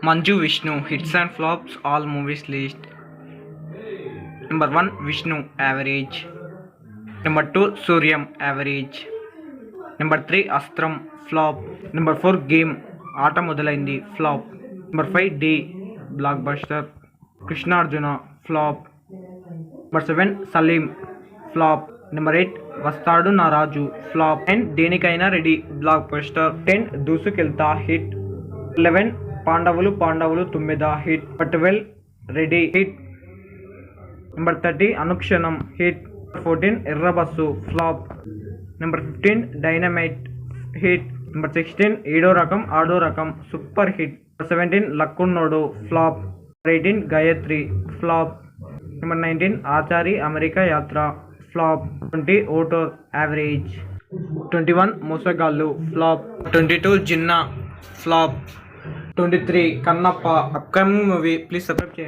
Manju Vishnu, hits and flops, all movies list. Number 1, Vishnu, average. Number 2, Suryam, average. Number 3, Astram, flop. Number 4, Game, Aata Modalaindi, flop. Number 5, D, Blockbuster. Krishna Arjuna, flop. Number 7, Salim, flop. Number 8, Vastadu Na Raju, flop. 10, Denikaina Ready, blockbuster. 10, Dusukelta, hit. 11, Pandavulu Tummida, hit. Number 12, Ready, hit. Number 30, Anukshanam, hit. 14, Irrabasu, flop. Number 15, Dynamite, hit. Number 16, Edo Rakam, Ado Rakam, super hit. Number 17, Lakkunnodu, flop. Number 18, Gayatri, flop. Number 19, Achari America Yatra, flop. 20, Otor, average. 21, Mosagallu, flop. 22, Jinnah, flop. 23, Kannappa, upcoming movie. Please subscribe.